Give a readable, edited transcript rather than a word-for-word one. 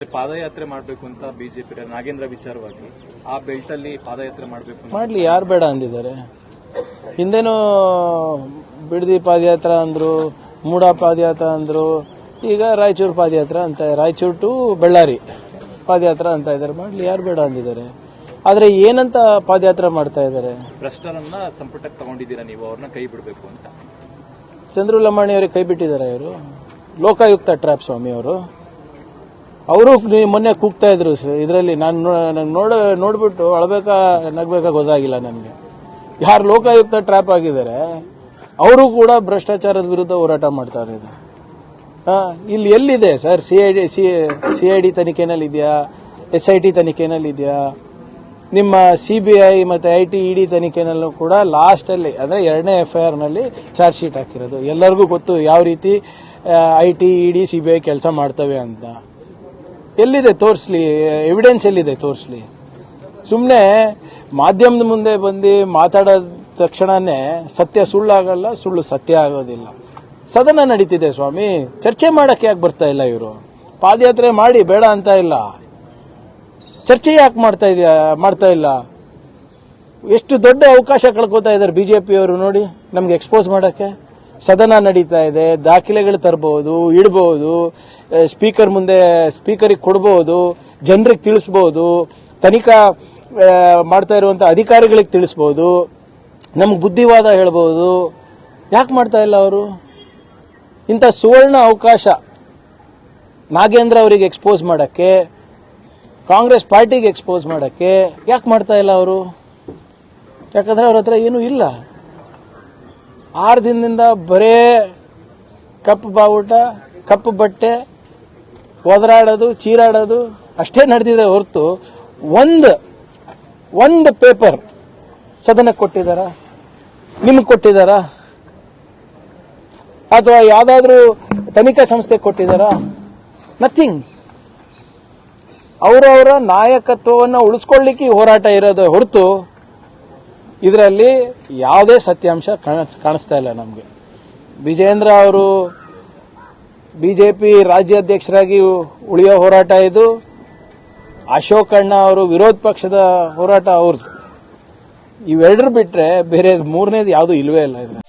ಪಾದಯಾತ್ರೆ ಮಾಡಬೇಕು ಅಂತ ಬಿಜೆಪಿ ನಾಗೇಂದ್ರ ವಿಚಾರವಾಗಿ ಆ ಬೆಲ್ಟ್ ಅಲ್ಲಿ ಪಾದಯಾತ್ರೆ ಮಾಡಬೇಕು ಮಾಡ್ಲಿ, ಯಾರು ಬೇಡ ಅಂದಿದ್ದಾರೆ? ಹಿಂದೇನು ಬಿಡದಿ ಪಾದಯಾತ್ರೆ ಅಂದ್ರು, ಮೂಡಾ ಪಾದಯಾತ್ರೆ ಅಂದ್ರು, ಈಗ ರಾಯಚೂರು ಪಾದಯಾತ್ರೆ ಅಂತ, ರಾಯಚೂರು ಟು ಬಳ್ಳಾರಿ ಪಾದಯಾತ್ರೆ ಅಂತ ಇದ್ದಾರೆ. ಮಾಡ್ಲಿ, ಯಾರು ಬೇಡ ಅಂದಿದ್ದಾರೆ? ಆದ್ರೆ ಏನಂತ ಪಾದಯಾತ್ರೆ ಮಾಡ್ತಾ ಇದ್ದಾರೆ? ಭ್ರಷ್ಟರನ್ನ ಸಂಪುಟಕ್ಕೆ ತಗೊಂಡಿದ್ದೀರಾ ನೀವು, ಅವ್ರನ್ನ ಕೈ ಬಿಡಬೇಕು ಅಂತ. ಚಂದ್ರು ಲಮಾಣಿ ಅವರಿಗೆ ಕೈ ಬಿಟ್ಟಿದ್ದಾರೆ ಇವರು. ಲೋಕಾಯುಕ್ತ ಟ್ರ್ಯಾಪ್ ಸ್ವಾಮಿ ಅವರು ಮೊನ್ನೆ ಕೂಗ್ತಾ ಇದ್ರು ಇದರಲ್ಲಿ. ನಾನು ನೋಡ್ಬಿಟ್ಟು ಅಳಬೇಕಾ ನಗ್ಬೇಕಾ ಗೊತ್ತಾಗಿಲ್ಲ ನನಗೆ. ಯಾರು ಲೋಕಾಯುಕ್ತ ಟ್ರ್ಯಾಪ್ ಆಗಿದ್ದಾರೆ ಅವರು ಕೂಡ ಭ್ರಷ್ಟಾಚಾರದ ವಿರುದ್ಧ ಹೋರಾಟ ಮಾಡ್ತಾರೆ. ಇಲ್ಲಿ ಎಲ್ಲಿದೆ ಸರ್? ಸಿಐಡಿ ತನಿಖೆನಲ್ಲಿ ಇದೆಯಾ? SIT ತನಿಖೆನಲ್ಲಿ ಇದೆಯಾ? ನಿಮ್ಮ CBI ಮತ್ತೆ IT ED ತನಿಖೆನಲ್ಲೂ ಕೂಡ ಲಾಸ್ಟ್ ಅಲ್ಲಿ ಅಂದ್ರೆ 2ನೇ FIR ನಲ್ಲಿ ಚಾರ್ಜ್ ಶೀಟ್ ಹಾಕಿರೋದು. ಎಲ್ಲರಿಗೂ ಗೊತ್ತು ಯಾವ ರೀತಿ IT ED CBI ಕೆಲಸ ಮಾಡ್ತವೆ ಅಂತ. ಎಲ್ಲಿದೆ ತೋರಿಸ್ಲಿ? ಎವಿಡೆನ್ಸ್ ಎಲ್ಲಿದೆ ತೋರಿಸ್ಲಿ? ಸುಮ್ಮನೆ ಮಾಧ್ಯಮದ ಮುಂದೆ ಬಂದು ಮಾತಾಡೋದ ತಕ್ಷಣನೇ ಸತ್ಯ ಸುಳ್ಳಾಗಲ್ಲ, ಸುಳ್ಳು ಸತ್ಯ ಆಗೋದಿಲ್ಲ. ಸದನ ನಡೀತಿದೆ ಸ್ವಾಮಿ, ಚರ್ಚೆ ಮಾಡಕ್ಕೆ ಯಾಕೆ ಬರ್ತಾ ಇಲ್ಲ ಇವರು? ಪಾದಯಾತ್ರೆ ಮಾಡಿ, ಬೇಡ ಅಂತ ಇಲ್ಲ, ಚರ್ಚೆ ಯಾಕೆ ಮಾಡ್ತಾ ಇಲ್ಲ? ಎಷ್ಟು ದೊಡ್ಡ ಅವಕಾಶ ಕಳ್ಕೊತಾ ಇದ್ದಾರೆ ಬಿಜೆಪಿಯವರು ನೋಡಿ ನಮ್ಗೆ ಎಕ್ಸ್ಪೋಸ್ ಮಾಡಕ್ಕೆ. ಸದನ ನಡೀತಾ ಇದೆ, ದಾಖಲೆಗಳು ತರಬಹುದು, ಇಡಬಹುದು, ಸ್ಪೀಕರ್ ಮುಂದೆ ಸ್ಪೀಕರಿಗೆ ಕೊಡಬಹುದು, ಜನರಿಗೆ ತಿಳಿಸಬಹುದು, ತನಿಖಾ ಮಾಡ್ತಾ ಇರುವಂತ ಅಧಿಕಾರಿಗಳಿಗೆ ತಿಳಿಸಬಹುದು, ನಮ್ಗೆ ಬುದ್ಧಿವಾದ ಹೇಳ್ಬಹುದು. ಯಾಕೆ ಮಾಡ್ತಾ ಇಲ್ಲ ಅವರು? ಇಂಥ ಸುವರ್ಣ ಅವಕಾಶ ನಾಗೇಂದ್ರ ಅವರಿಗೆ ಎಕ್ಸ್ಪೋಸ್ ಮಾಡಕ್ಕೆ, ಕಾಂಗ್ರೆಸ್ ಪಾರ್ಟಿಗೆ ಎಕ್ಸ್ಪೋಸ್ ಮಾಡಕ್ಕೆ ಯಾಕೆ ಮಾಡ್ತಾ ಇಲ್ಲ ಅವರು? ಯಾಕಂದ್ರೆ ಅವ್ರ ಹತ್ರ ಏನೂ ಇಲ್ಲ. 6 ದಿನದಿಂದ ಬರೇ ಕಪ್ಪು ಬಾವುಟ, ಕಪ್ಪು ಬಟ್ಟೆ, ಒದರಾಡೋದು, ಚೀರಾಡೋದು ಅಷ್ಟೇ ನಡೆದಿದೆ ಹೊರತು ಒಂದು ಪೇಪರ್ ಸದನಕ್ಕೆ ಕೊಟ್ಟಿದ್ದಾರಾ? ನಿಮ್ಗೆ ಕೊಟ್ಟಿದ್ದಾರಾ? ಅಥವಾ ಯಾವ್ದಾದ್ರೂ ತನಿಖಾ ಸಂಸ್ಥೆ ಕೊಟ್ಟಿದ್ದಾರಾ? ನಥಿಂಗ್. ಅವರವರ ನಾಯಕತ್ವವನ್ನು ಉಳಿಸ್ಕೊಳ್ಳಿಕ್ಕೆ ಹೋರಾಟ ಇರೋದು ಹೊರತು ಇದರಲ್ಲಿ ಯಾವುದೇ ಸತ್ಯಾಂಶ ಕಾಣಿಸ್ತಾ ಇಲ್ಲ ನಮಗೆ. ವಿಜೇಂದ್ರ ಅವರು ಬಿಜೆಪಿ ರಾಜ್ಯಾಧ್ಯಕ್ಷರಾಗಿ ಉಳಿಯೋ ಹೋರಾಟ ಇದು. ಅಶೋಕ್ ಅಣ್ಣ ಅವರು ವಿರೋಧ ಪಕ್ಷದ ಹೋರಾಟ ಅವ್ರದ್ದು. ಇವೆರಡರು ಬಿಟ್ರೆ ಬೇರೆ ಮೂರನೇದು ಯಾವುದೂ ಇಲ್ವೇ ಇಲ್ಲ ಇದ್ರೆ.